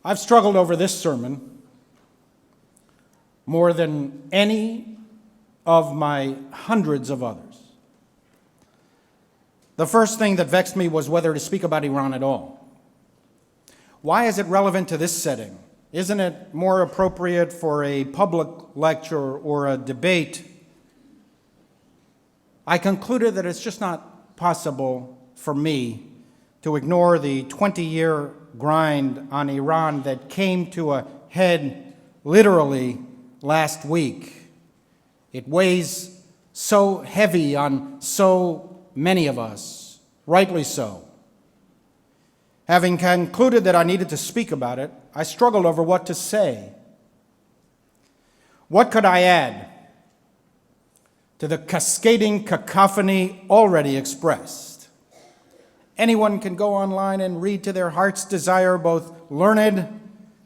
I've struggled over this sermon more than any of my hundreds of others. The first thing that vexed me was whether to speak about Iran at all. Why is it relevant to this setting? Isn't it more appropriate for a public lecture or a debate? I concluded that it's just not possible for me to ignore the 20-year grind on Iran that came to a head literally last week. It weighs so heavy on so many of us, rightly so. Having concluded that I needed to speak about it, I struggled over what to say. What could I add to the cascading cacophony already expressed? Anyone can go online and read to their heart's desire both learned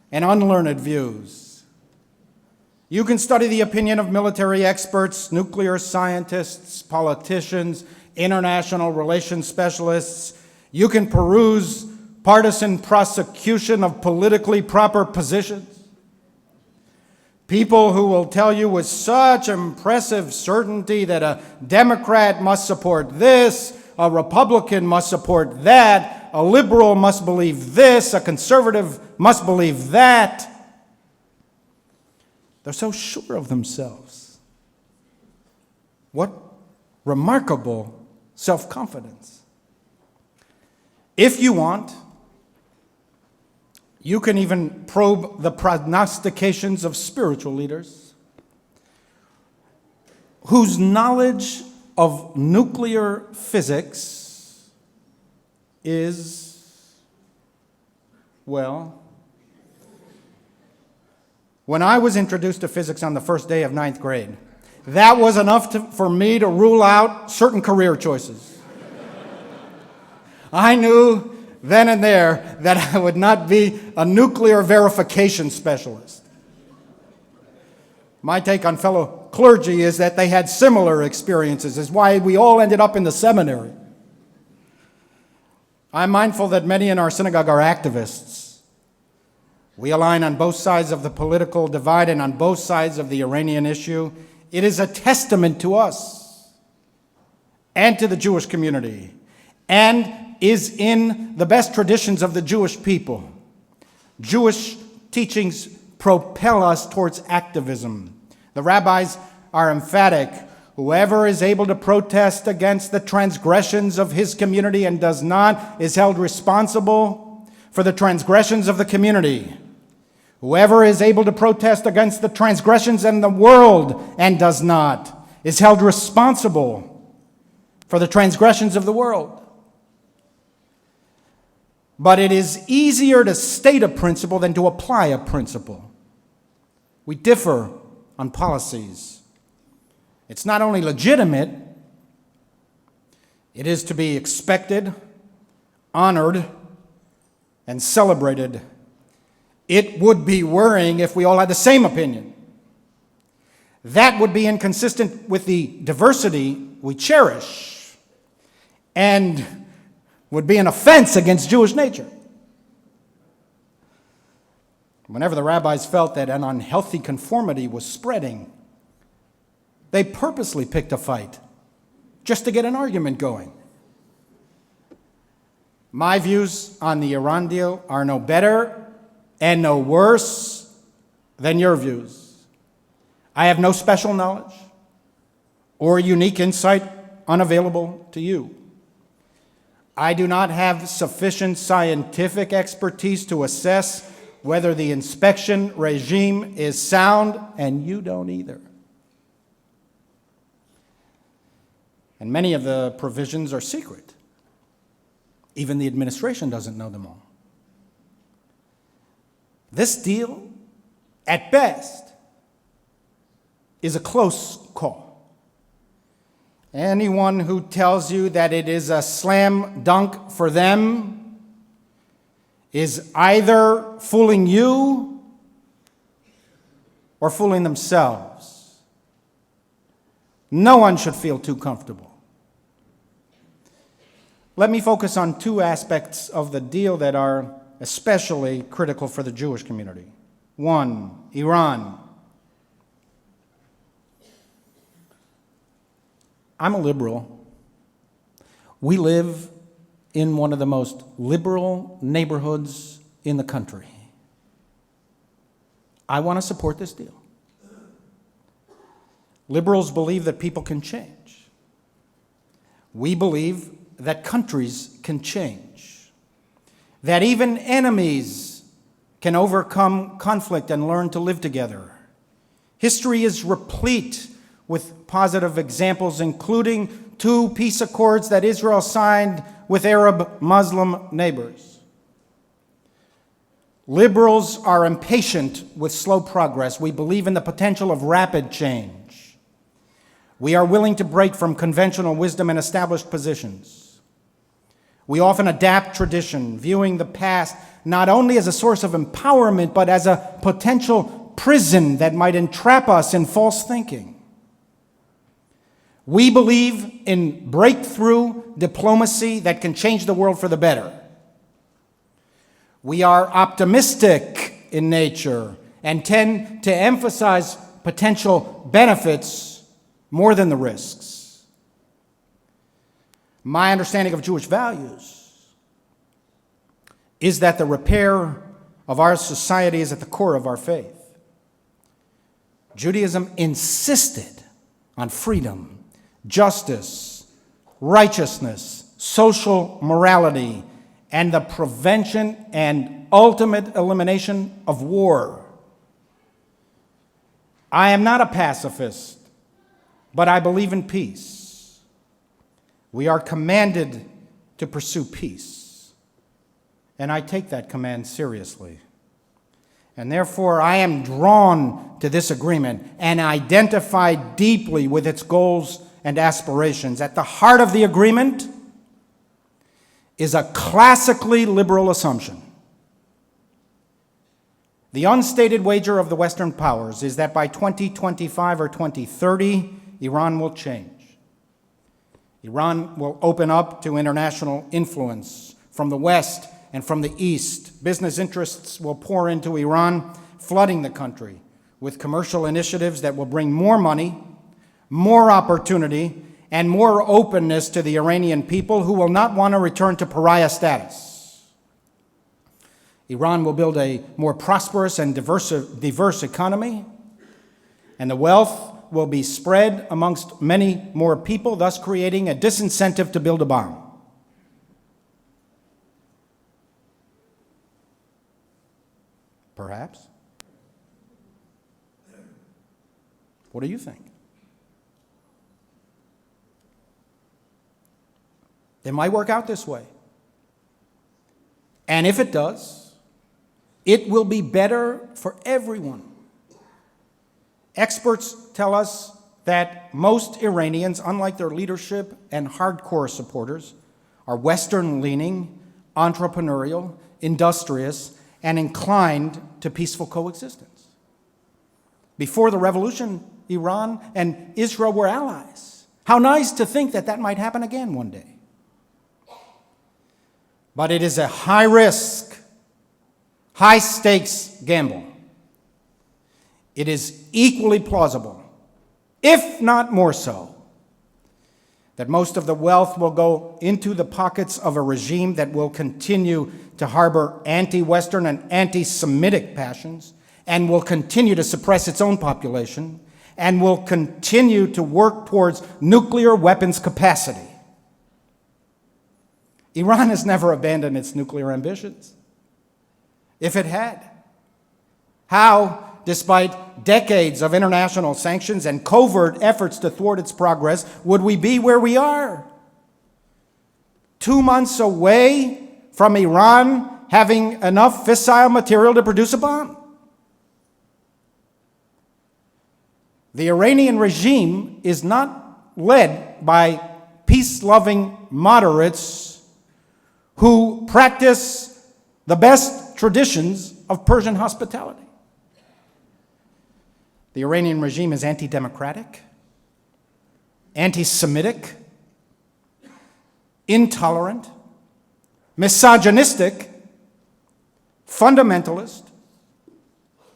and unlearned views. You can study the opinion of military experts, nuclear scientists, politicians, international relations specialists. You can peruse partisan prosecution of politically proper positions. People who will tell you with such impressive certainty that a Democrat must support this, a Republican must support that, a liberal must believe this, a conservative must believe that. They're so sure of themselves. What remarkable self-confidence. If you want, you can even probe the prognostications of spiritual leaders whose knowledge of nuclear physics is, well, when I was introduced to physics on the first day of 9th grade, that was enough for me to rule out certain career choices. I knew then and there that I would not be a nuclear verification specialist. My take on fellow clergy is that they had similar experiences, is why we all ended up in the seminary. I'm mindful that many in our synagogue are activists. We align on both sides of the political divide and on both sides of the Iranian issue. It is a testament to us and to the Jewish community, and is in the best traditions of the Jewish people. Jewish teachings propel us towards activism. The rabbis are emphatic. Whoever is able to protest against the transgressions of his community and does not is held responsible for the transgressions of the community. Whoever is able to protest against the transgressions in the world and does not is held responsible for the transgressions of the world. But it is easier to state a principle than to apply a principle. We differ on policies. It's not only legitimate, it is to be expected, honored, and celebrated. It would be worrying if we all had the same opinion. That would be inconsistent with the diversity we cherish and would be an offense against Jewish nature. Whenever the rabbis felt that an unhealthy conformity was spreading, they purposely picked a fight just to get an argument going. My views on the Iran deal are no better and no worse than your views. I have no special knowledge or unique insight unavailable to you. I do not have sufficient scientific expertise to assess whether the inspection regime is sound, and you don't either. And many of the provisions are secret. Even the administration doesn't know them all. This deal, at best, is a close call. Anyone who tells you that it is a slam dunk for them is either fooling you or fooling themselves. No one should feel too comfortable. Let me focus on two aspects of the deal that are especially critical for the Jewish community. One, Iran. I'm a liberal. We live in one of the most liberal neighborhoods in the country. I want to support this deal. Liberals believe that people can change. We believe that countries can change, that even enemies can overcome conflict and learn to live together. History is replete with positive examples, including 2 peace accords that Israel signed with Arab Muslim neighbors. Liberals are impatient with slow progress. We believe in the potential of rapid change. We are willing to break from conventional wisdom and established positions. We often adapt tradition, viewing the past not only as a source of empowerment, but as a potential prison that might entrap us in false thinking. We believe in breakthrough diplomacy that can change the world for the better. We are optimistic in nature and tend to emphasize potential benefits more than the risks. My understanding of Jewish values is that the repair of our society is at the core of our faith. Judaism insisted on freedom, justice, righteousness, social morality, and the prevention and ultimate elimination of war. I am not a pacifist, but I believe in peace. We are commanded to pursue peace, and I take that command seriously. And therefore, I am drawn to this agreement and identify deeply with its goals and aspirations. At the heart of the agreement is a classically liberal assumption. The unstated wager of the Western powers is that by 2025 or 2030, Iran will change. Iran will open up to international influence from the West and from the East. Business interests will pour into Iran, flooding the country with commercial initiatives that will bring more money, more opportunity, and more openness to the Iranian people, who will not want to return to pariah status. Iran will build a more prosperous and diverse economy, and the wealth will be spread amongst many more people, thus creating a disincentive to build a bomb. Perhaps. What do you think? It might work out this way. And if it does, it will be better for everyone. Experts tell us that most Iranians, unlike their leadership and hardcore supporters, are Western-leaning, entrepreneurial, industrious, and inclined to peaceful coexistence. Before the revolution, Iran and Israel were allies. How nice to think that that might happen again one day. But it is a high-risk, high-stakes gamble. It is equally plausible, if not more so, that most of the wealth will go into the pockets of a regime that will continue to harbor anti-Western and anti-Semitic passions, and will continue to suppress its own population, and will continue to work towards nuclear weapons capacity. Iran has never abandoned its nuclear ambitions. If it had, how, despite decades of international sanctions and covert efforts to thwart its progress, would we be where we are? 2 months away from Iran having enough fissile material to produce a bomb. The Iranian regime is not led by peace-loving moderates who practice the best traditions of Persian hospitality. The Iranian regime is anti-democratic, anti-Semitic, intolerant, misogynistic, fundamentalist,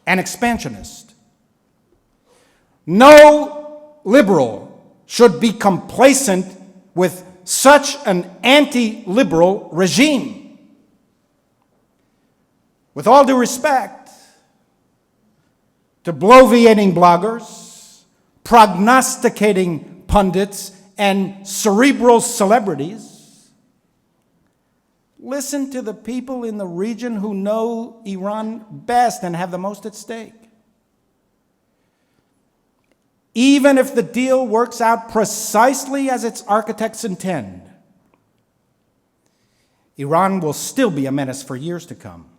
and expansionist. No liberal should be complacent with such an anti-liberal regime. With all due respect to bloviating bloggers, prognosticating pundits, and cerebral celebrities, listen to the people in the region who know Iran best and have the most at stake. Even if the deal works out precisely as its architects intend, Iran will still be a menace for years to come.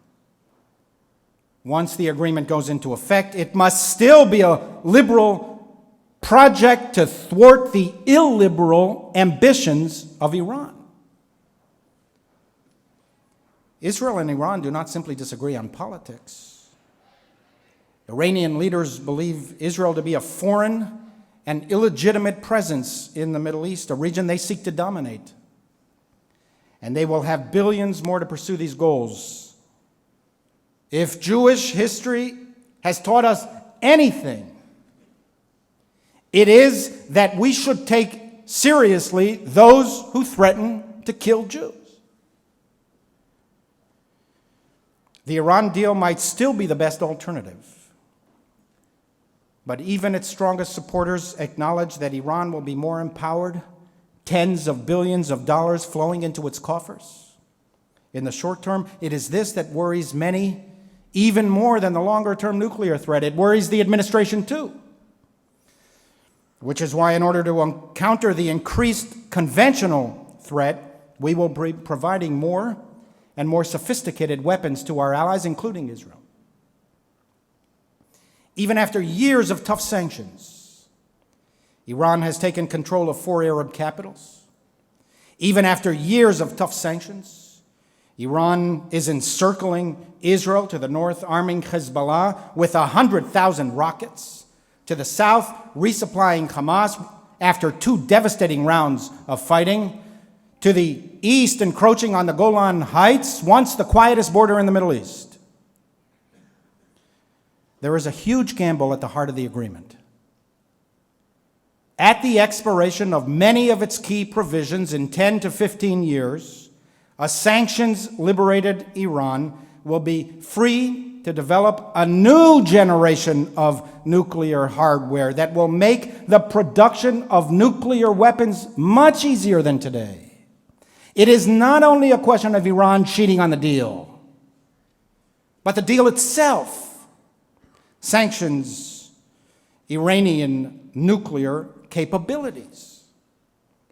Once the agreement goes into effect, it must still be a liberal project to thwart the illiberal ambitions of Iran. Israel and Iran do not simply disagree on politics. Iranian leaders believe Israel to be a foreign and illegitimate presence in the Middle East, a region they seek to dominate. And they will have billions more to pursue these goals. If Jewish history has taught us anything, it is that we should take seriously those who threaten to kill Jews. The Iran deal might still be the best alternative. But even its strongest supporters acknowledge that Iran will be more empowered, tens of billions of dollars flowing into its coffers. In the short term, it is this that worries many, even more than the longer-term nuclear threat. It worries the administration too. Which is why, in order to counter the increased conventional threat, we will be providing more and more sophisticated weapons to our allies, including Israel. Even after years of tough sanctions, Iran has taken control of 4 Arab capitals. Even after years of tough sanctions, Iran is encircling Israel to the north, arming Hezbollah with 100,000 rockets. To the south, resupplying Hamas after 2 devastating rounds of fighting. To the east, encroaching on the Golan Heights, once the quietest border in the Middle East. There is a huge gamble at the heart of the agreement. At the expiration of many of its key provisions in 10 to 15 years, a sanctions-liberated Iran will be free to develop a new generation of nuclear hardware that will make the production of nuclear weapons much easier than today. It is not only a question of Iran cheating on the deal, but the deal itself sanctions Iranian nuclear capabilities.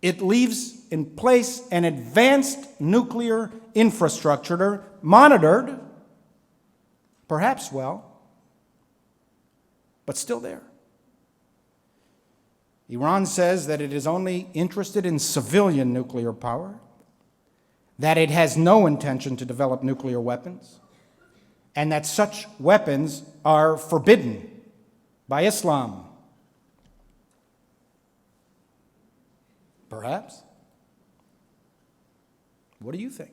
It leaves in place an advanced nuclear infrastructure monitored, perhaps well, but still there. Iran says that it is only interested in civilian nuclear power, that it has no intention to develop nuclear weapons, and that such weapons are forbidden by Islam. Perhaps. What do you think?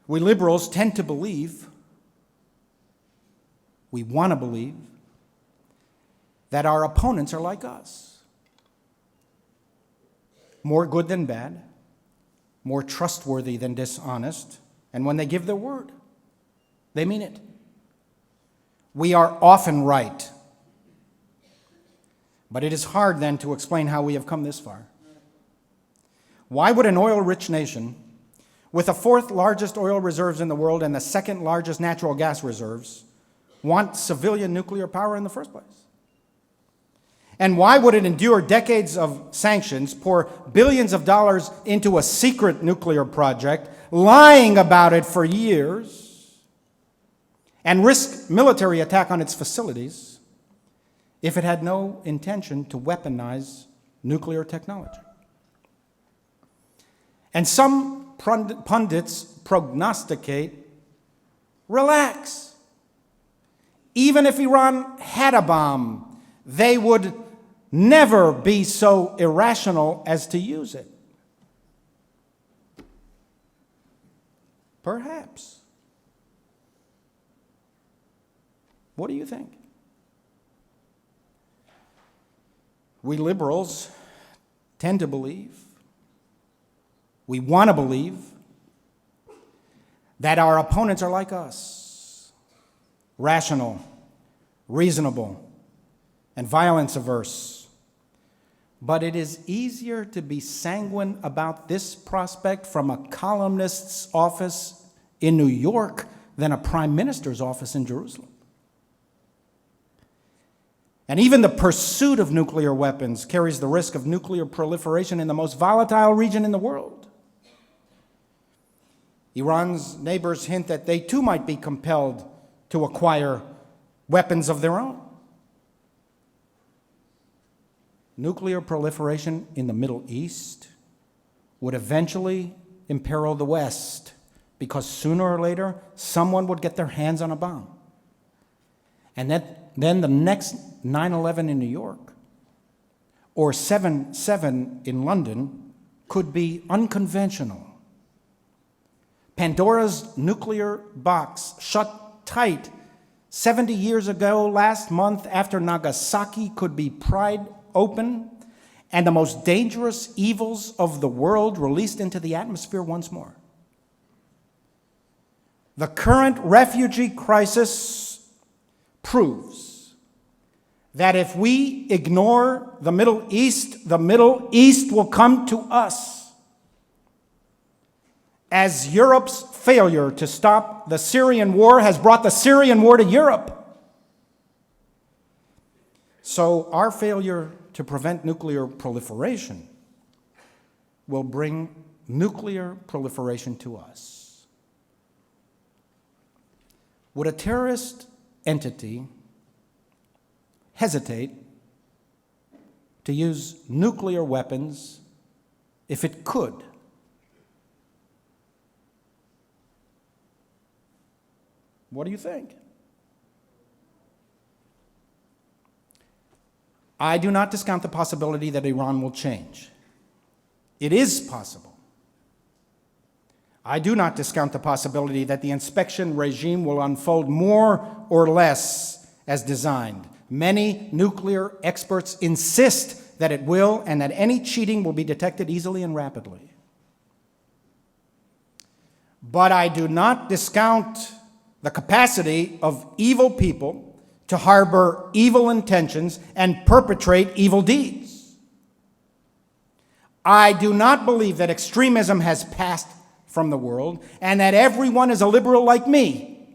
We liberals tend to believe, we want to believe, that our opponents are like us. More good than bad, more trustworthy than dishonest, and when they give their word, they mean it. We are often right. But it is hard then to explain how we have come this far. Why would an oil-rich nation, with the 4th largest oil reserves in the world and the 2nd largest natural gas reserves, want civilian nuclear power in the first place? And why would it endure decades of sanctions, pour billions of dollars into a secret nuclear project, lying about it for years, and risk military attack on its facilities if it had no intention to weaponize nuclear technology? And some pundits prognosticate, relax. Even if Iran had a bomb, they would never be so irrational as to use it. Perhaps. What do you think? We liberals tend to believe, we want to believe, that our opponents are like us, rational, reasonable, and violence averse. But it is easier to be sanguine about this prospect from a columnist's office in New York than a prime minister's office in Jerusalem. And even the pursuit of nuclear weapons carries the risk of nuclear proliferation in the most volatile region in the world. Iran's neighbors hint that they too might be compelled to acquire weapons of their own. Nuclear proliferation in the Middle East would eventually imperil the West, because sooner or later, someone would get their hands on a bomb. And then the next 9/11 in New York or 7/7 in London could be unconventional. Pandora's nuclear box shut tight 70 years ago last month after Nagasaki could be pried open and the most dangerous evils of the world released into the atmosphere once more. The current refugee crisis proves that if we ignore the Middle East will come to us. As Europe's failure to stop the Syrian war has brought the Syrian war to Europe. So our failure to prevent nuclear proliferation will bring nuclear proliferation to us. Would a terrorist entity hesitate to use nuclear weapons if it could? What do you think? I do not discount the possibility that Iran will change. It is possible. I do not discount the possibility that the inspection regime will unfold more or less as designed. Many nuclear experts insist that it will, and that any cheating will be detected easily and rapidly. But I do not discount the capacity of evil people to harbor evil intentions and perpetrate evil deeds. I do not believe that extremism has passed from the world and that everyone is a liberal like me,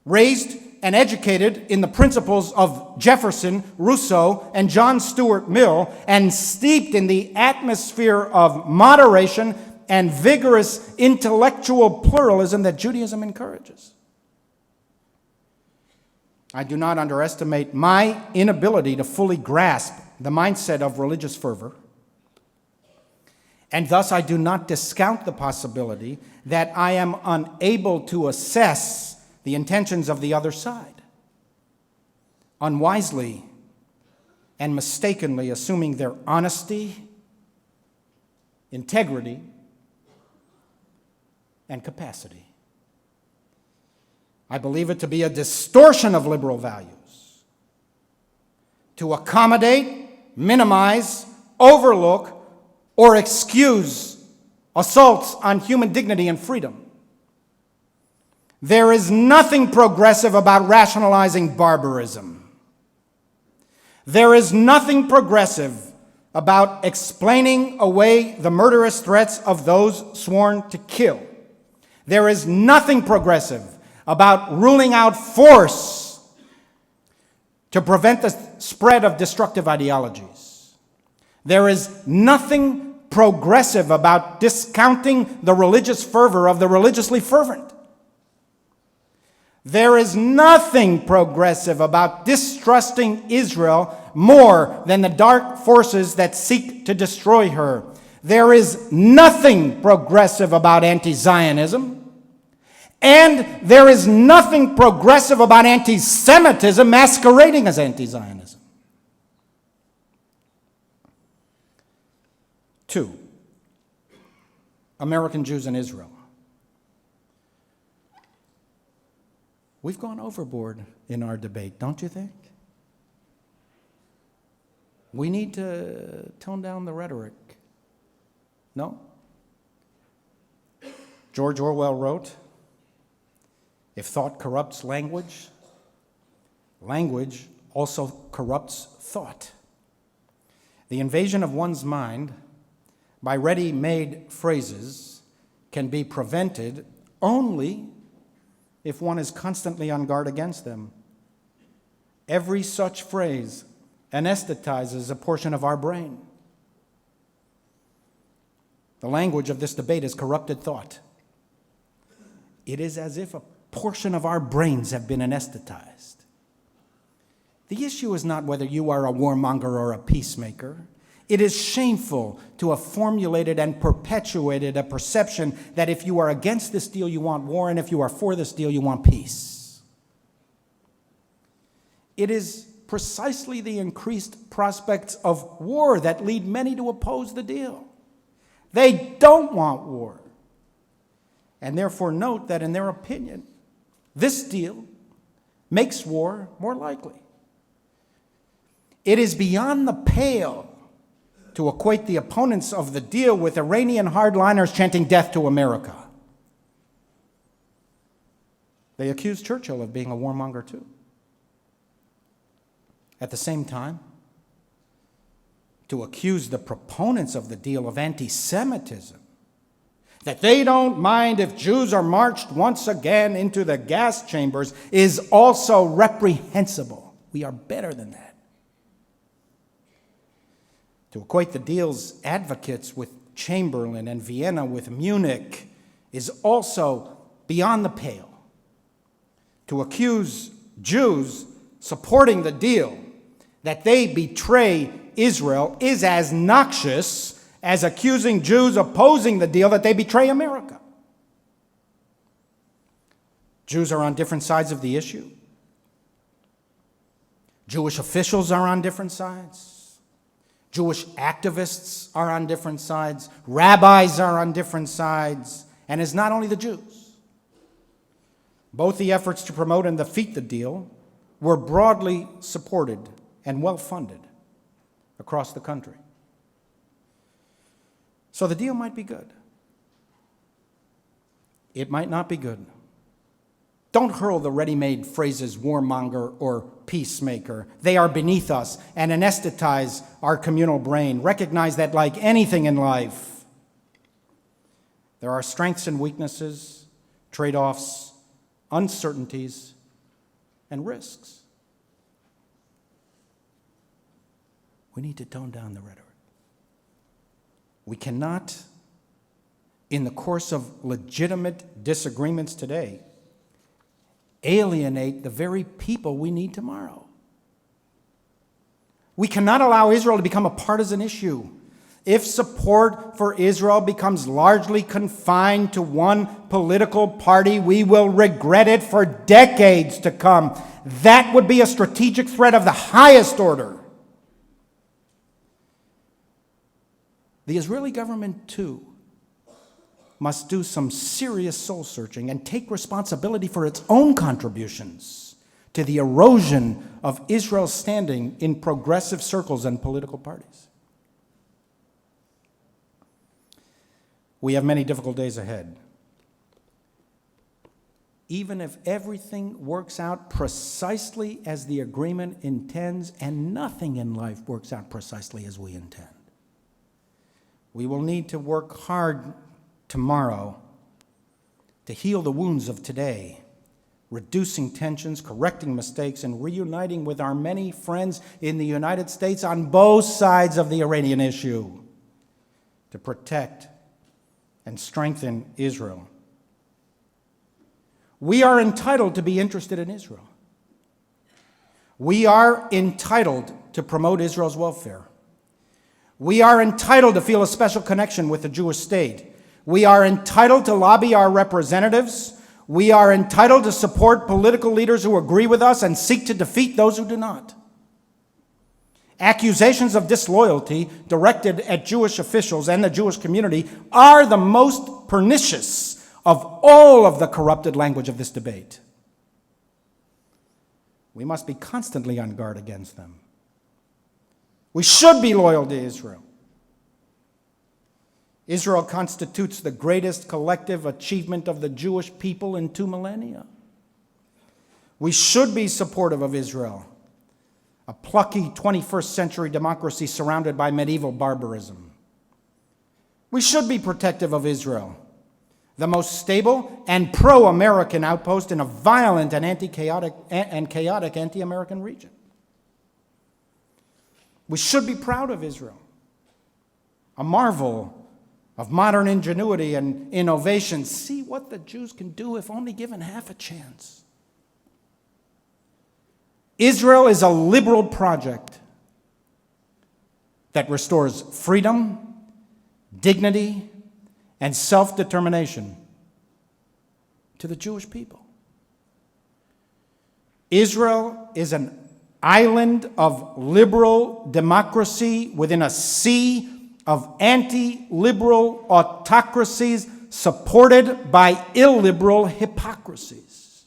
raised and educated in the principles of Jefferson, Rousseau, and John Stuart Mill, and steeped in the atmosphere of moderation and vigorous intellectual pluralism that Judaism encourages. I do not underestimate my inability to fully grasp the mindset of religious fervor, and thus I do not discount the possibility that I am unable to assess the intentions of the other side, unwisely and mistakenly assuming their honesty, integrity, and capacity. I believe it to be a distortion of liberal values to accommodate, minimize, overlook, or excuse assaults on human dignity and freedom. There is nothing progressive about rationalizing barbarism. There is nothing progressive about explaining away the murderous threats of those sworn to kill. There is nothing progressive about ruling out force to prevent the spread of destructive ideologies. There is nothing progressive about discounting the religious fervor of the religiously fervent. There is nothing progressive about distrusting Israel more than the dark forces that seek to destroy her. There is nothing progressive about anti-Zionism. And there is nothing progressive about anti-Semitism masquerading as anti-Zionism. 2, American Jews in Israel. We've gone overboard in our debate, don't you think? We need to tone down the rhetoric. No? George Orwell wrote, "If thought corrupts language, language also corrupts thought." The invasion of one's mind by ready-made phrases can be prevented only if one is constantly on guard against them. Every such phrase anesthetizes a portion of our brain. The language of this debate is corrupted thought. It is as if a portion of our brains have been anesthetized. The issue is not whether you are a warmonger or a peacemaker. It is shameful to have formulated and perpetuated a perception that if you are against this deal, you want war, and if you are for this deal, you want peace. It is precisely the increased prospects of war that lead many to oppose the deal. They don't want war, and therefore note that in their opinion, this deal makes war more likely. It is beyond the pale to equate the opponents of the deal with Iranian hardliners chanting death to America. They accuse Churchill of being a warmonger too. At the same time, to accuse the proponents of the deal of anti-Semitism, that they don't mind if Jews are marched once again into the gas chambers, is also reprehensible. We are better than that. To equate the deal's advocates with Chamberlain and Vienna with Munich is also beyond the pale. To accuse Jews supporting the deal that they betray Israel is as noxious as accusing Jews opposing the deal that they betray America. Jews are on different sides of the issue. Jewish officials are on different sides. Jewish activists are on different sides. Rabbis are on different sides. And it's not only the Jews. Both the efforts to promote and defeat the deal were broadly supported and well-funded across the country. So the deal might be good. It might not be good. Don't hurl the ready-made phrases warmonger or peacemaker. They are beneath us and anesthetize our communal brain. Recognize that like anything in life, there are strengths and weaknesses, trade-offs, uncertainties, and risks. We need to tone down the rhetoric. We cannot, in the course of legitimate disagreements today, alienate the very people we need tomorrow. We cannot allow Israel to become a partisan issue. If support for Israel becomes largely confined to one political party, we will regret it for decades to come. That would be a strategic threat of the highest order. The Israeli government, too, must do some serious soul-searching and take responsibility for its own contributions to the erosion of Israel's standing in progressive circles and political parties. We have many difficult days ahead. Even if everything works out precisely as the agreement intends, and nothing in life works out precisely as we intend, we will need to work hard tomorrow to heal the wounds of today, reducing tensions, correcting mistakes, and reuniting with our many friends in the United States on both sides of the Iranian issue to protect and strengthen Israel. We are entitled to be interested in Israel. We are entitled to promote Israel's welfare. We are entitled to feel a special connection with the Jewish state. We are entitled to lobby our representatives. We are entitled to support political leaders who agree with us and seek to defeat those who do not. Accusations of disloyalty directed at Jewish officials and the Jewish community are the most pernicious of all of the corrupted language of this debate. we must be constantly on guard against them. We should be loyal to Israel. Israel constitutes the greatest collective achievement of the Jewish people in 2 millennia. We should be supportive of Israel, a plucky 21st century democracy surrounded by medieval barbarism. We should be protective of Israel, the most stable and pro-American outpost in a violent and chaotic anti-American region. We should be proud of Israel, a marvel of modern ingenuity and innovation. See what the Jews can do if only given half a chance. Israel is a liberal project that restores freedom, dignity, and self-determination to the Jewish people. Israel is an island of liberal democracy within a sea of anti-liberal autocracies supported by illiberal hypocrisies.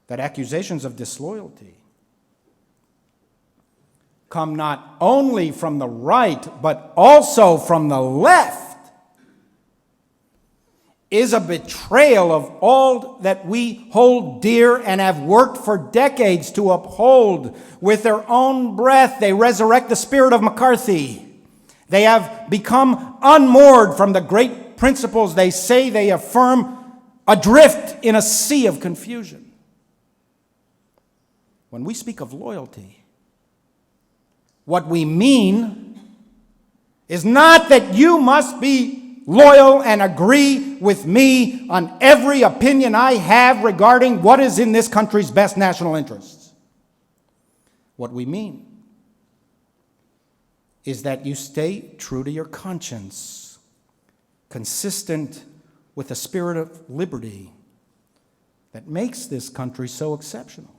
That accusations of disloyalty come not only from the right, but also from the left, is a betrayal of all that we hold dear and have worked for decades to uphold. With their own breath, they resurrect the spirit of McCarthy. They have become unmoored from the great principles they say they affirm, adrift in a sea of confusion. When we speak of loyalty, what we mean is not that you must be loyal and agree with me on every opinion I have regarding what is in this country's best national interests. What we mean is that you stay true to your conscience, consistent with the spirit of liberty that makes this country so exceptional.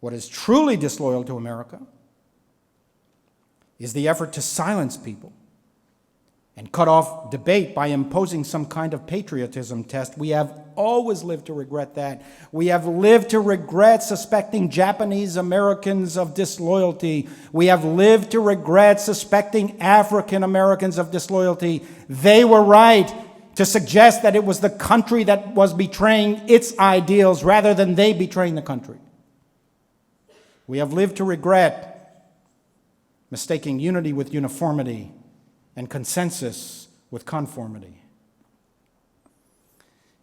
What is truly disloyal to America is the effort to silence people and cut off debate by imposing some kind of patriotism test. We have always lived to regret that. We have lived to regret suspecting Japanese Americans of disloyalty. We have lived to regret suspecting African Americans of disloyalty. They were right to suggest that it was the country that was betraying its ideals rather than they betraying the country. We have lived to regret mistaking unity with uniformity and consensus with conformity.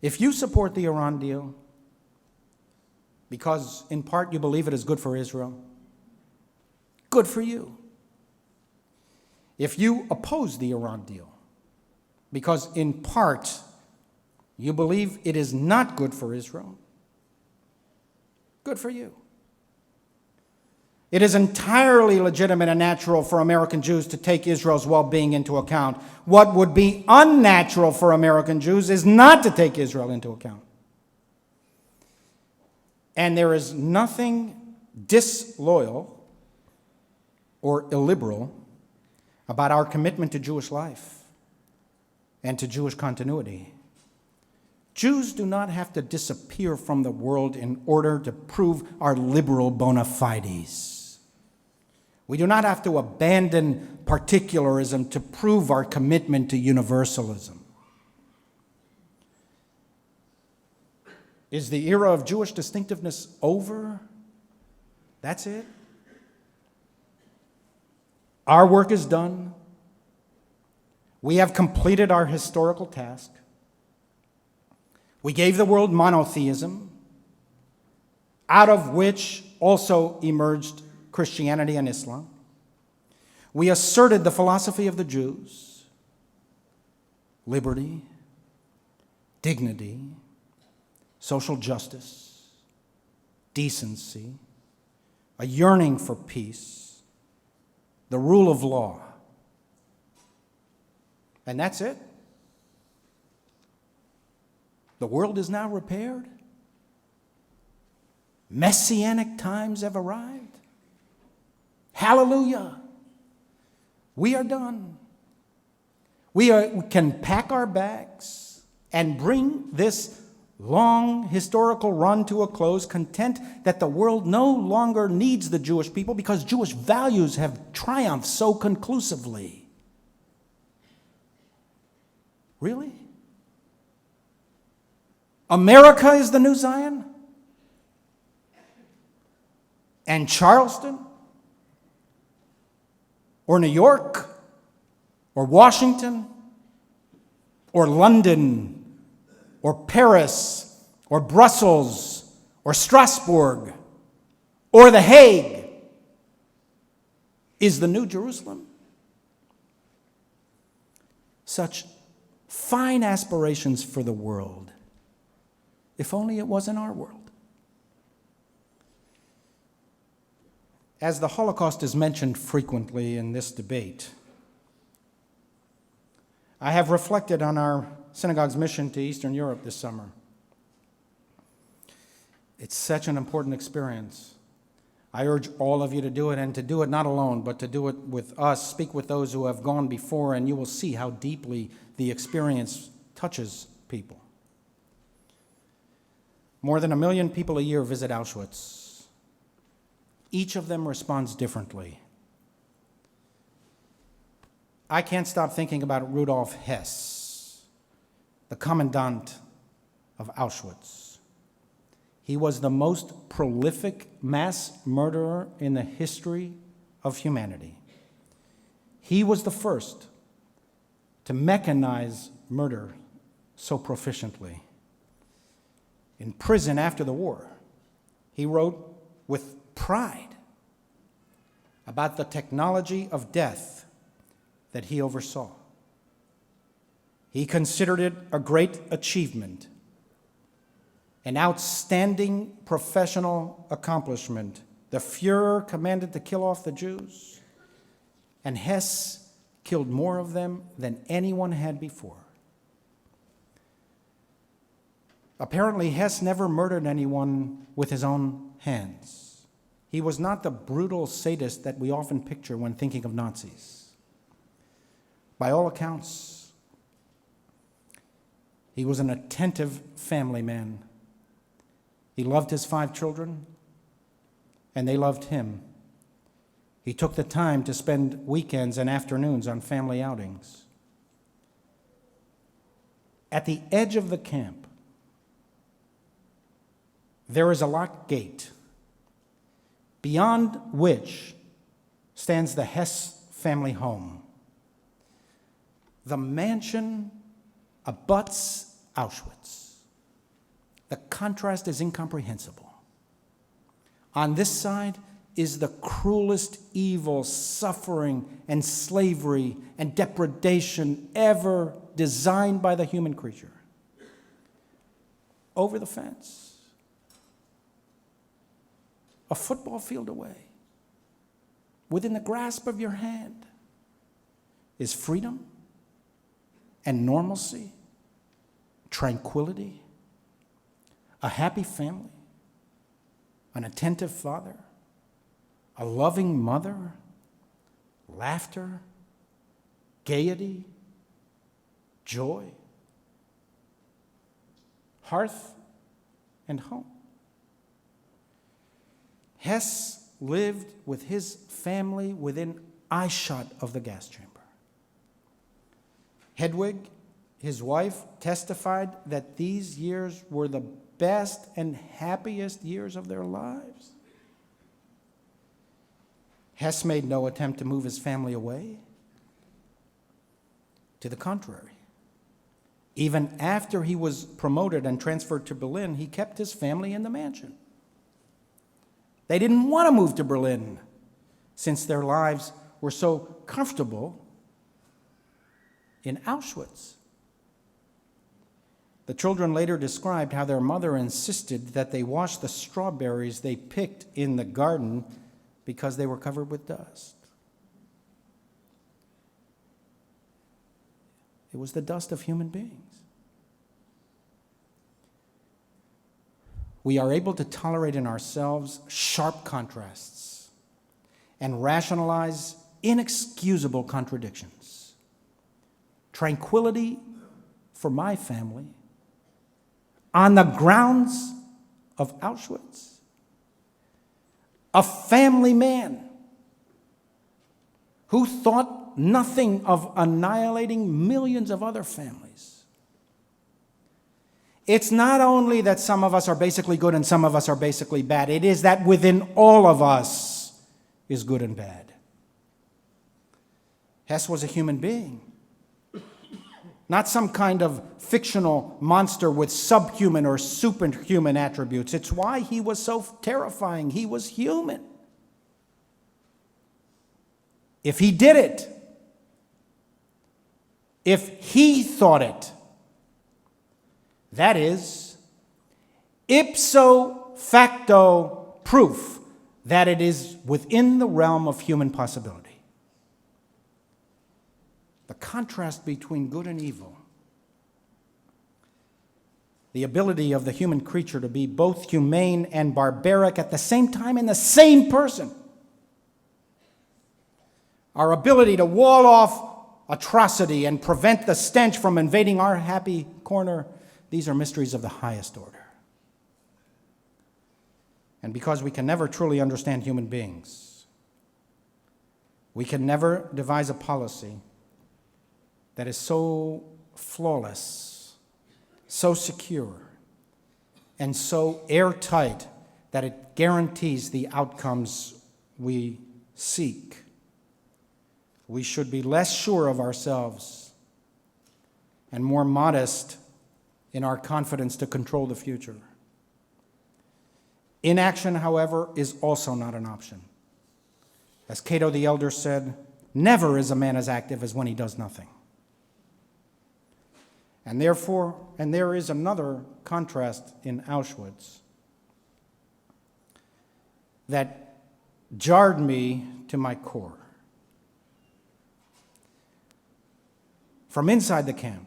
If you support the Iran deal because in part you believe it is good for Israel, good for you. If you oppose the Iran deal because in part you believe it is not good for Israel, good for you. It is entirely legitimate and natural for American Jews to take Israel's well-being into account. What would be unnatural for American Jews is not to take Israel into account. And there is nothing disloyal or illiberal about our commitment to Jewish life and to Jewish continuity. Jews do not have to disappear from the world in order to prove our liberal bona fides. We do not have to abandon particularism to prove our commitment to universalism. Is the era of Jewish distinctiveness over? That's it? Our work is done. We have completed our historical task. We gave the world monotheism, out of which also emerged Christianity and Islam. We asserted the philosophy of the Jews: liberty, dignity, social justice, decency, a yearning for peace, the rule of law. And that's it. The world is now repaired. Messianic times have arrived. Hallelujah. We are done. We can pack our bags and bring this long historical run to a close, content that the world no longer needs the Jewish people because Jewish values have triumphed so conclusively. Really? America is the new Zion? And Charleston? Or New York? Or Washington? Or London? Or Paris? Or Brussels? Or Strasbourg? Or The Hague is the New Jerusalem? Such fine aspirations for the world, if only it was in our world. As the Holocaust is mentioned frequently in this debate, I have reflected on our synagogue's mission to Eastern Europe this summer. It's such an important experience. I urge all of you to do it, and to do it not alone, but to do it with us. Speak with those who have gone before, and you will see how deeply the experience touches people. More than 1 million people a year visit Auschwitz. Each of them responds differently. I can't stop thinking about Rudolf Hess, the commandant of Auschwitz. He was the most prolific mass murderer in the history of humanity. He was the first to mechanize murder so proficiently. In prison after the war, he wrote with pride about the technology of death that he oversaw. He considered it a great achievement, an outstanding professional accomplishment. The Fuhrer commanded to kill off the Jews, and Hess killed more of them than anyone had before. Apparently, Hess never murdered anyone with his own hands. He was not the brutal sadist that we often picture when thinking of Nazis. By all accounts, he was an attentive family man. He loved his 5 children, and they loved him. He took the time to spend weekends and afternoons on family outings. At the edge of the camp, there is a locked gate, beyond which stands the Hess family home. The mansion abuts Auschwitz. The contrast is incomprehensible. On this side is the cruelest evil, suffering, and slavery and depredation ever designed by the human creature. Over the fence, a football field away, within the grasp of your hand, is freedom and normalcy, tranquility, a happy family, an attentive father, a loving mother, laughter, gaiety, joy, hearth, and home. Hess lived with his family within eyeshot of the gas chamber. Hedwig, his wife, testified that these years were the best and happiest years of their lives. Hess made no attempt to move his family away. To the contrary, even after he was promoted and transferred to Berlin, he kept his family in the mansion. They didn't want to move to Berlin since their lives were so comfortable in Auschwitz. The children later described how their mother insisted that they wash the strawberries they picked in the garden because they were covered with dust. It was the dust of human beings. We are able to tolerate in ourselves sharp contrasts and rationalize inexcusable contradictions. Tranquility for my family on the grounds of Auschwitz. A family man who thought nothing of annihilating millions of other families. It's not only that some of us are basically good and some of us are basically bad. It is that within all of us is good and bad. Hess was a human being, not some kind of fictional monster with subhuman or superhuman attributes. It's why he was so terrifying. He was human. If he did it, if he thought it, that is ipso facto proof that it is within the realm of human possibility. The contrast between good and evil, the ability of the human creature to be both humane and barbaric at the same time in the same person, our ability to wall off atrocity and prevent the stench from invading our happy corner, these are mysteries of the highest order. And because we can never truly understand human beings, we can never devise a policy that is so flawless, so secure, and so airtight that it guarantees the outcomes we seek. We should be less sure of ourselves and more modest in our confidence to control the future. Inaction, however, is also not an option. As Cato the Elder said, never is a man as active as when he does nothing. And there is another contrast in Auschwitz that jarred me to my core. From inside the camp,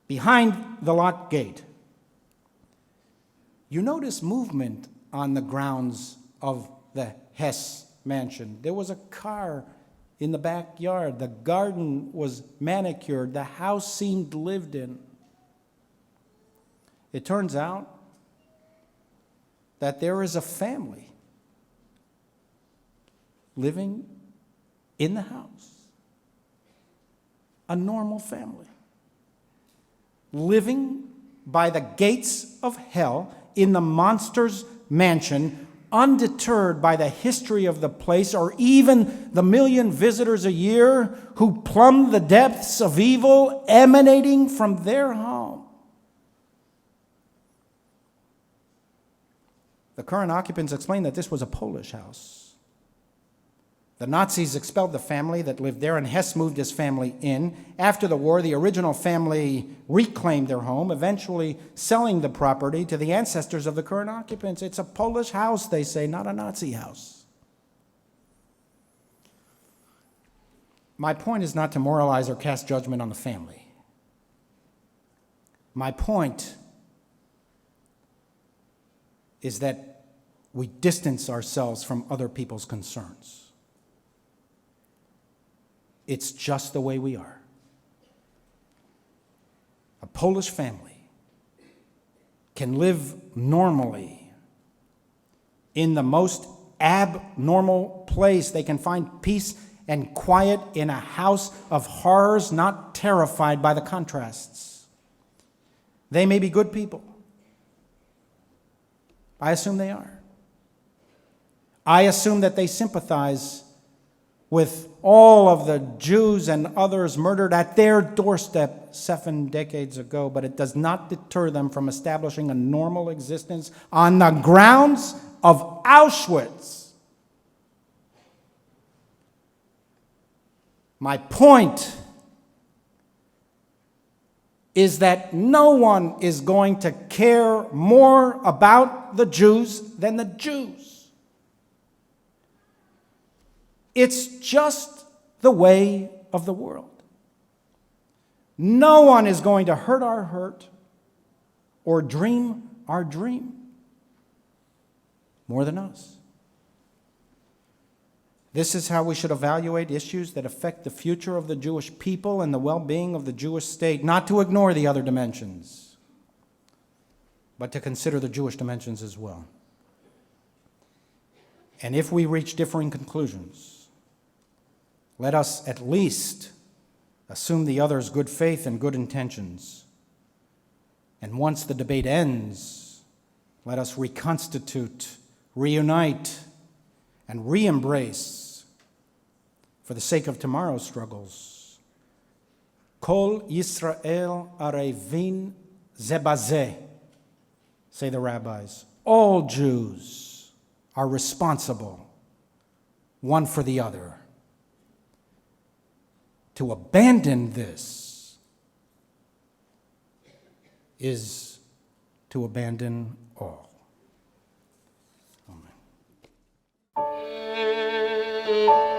behind the locked gate, you notice movement on the grounds of the Hess mansion. There was a car in the backyard. The garden was manicured. The house seemed lived in. It turns out that there is a family living in the house. A normal family, living by the gates of hell in the monster's mansion, undeterred by the history of the place or even the million visitors a year who plumb the depths of evil emanating from their home. The current occupants explained that this was a Polish house. The Nazis expelled the family that lived there, and Hess moved his family in. After the war, the original family reclaimed their home, eventually selling the property to the ancestors of the current occupants. It's a Polish house, they say, not a Nazi house. My point is not to moralize or cast judgment on the family. My point is that we distance ourselves from other people's concerns. It's just the way we are. A Polish family can live normally in the most abnormal place. They can find peace and quiet in a house of horrors, not terrified by the contrasts. They may be good people. I assume they are. I assume that they sympathize with all of the Jews and others murdered at their doorstep 7 decades ago, but it does not deter them from establishing a normal existence on the grounds of Auschwitz. My point is that no one is going to care more about the Jews than the Jews. It's just the way of the world. No one is going to hurt our hurt or dream our dream more than us. This is how we should evaluate issues that affect the future of the Jewish people and the well-being of the Jewish state, not to ignore the other dimensions. but to consider the Jewish dimensions as well. And if we reach differing conclusions, let us at least assume the other's good faith and good intentions. And once the debate ends, let us reconstitute, reunite, and re-embrace, for the sake of tomorrow's struggles. Kol Yisrael arevin ze bazeh, say the rabbis. All Jews are responsible, one for the other. To abandon this is to abandon all. Amen.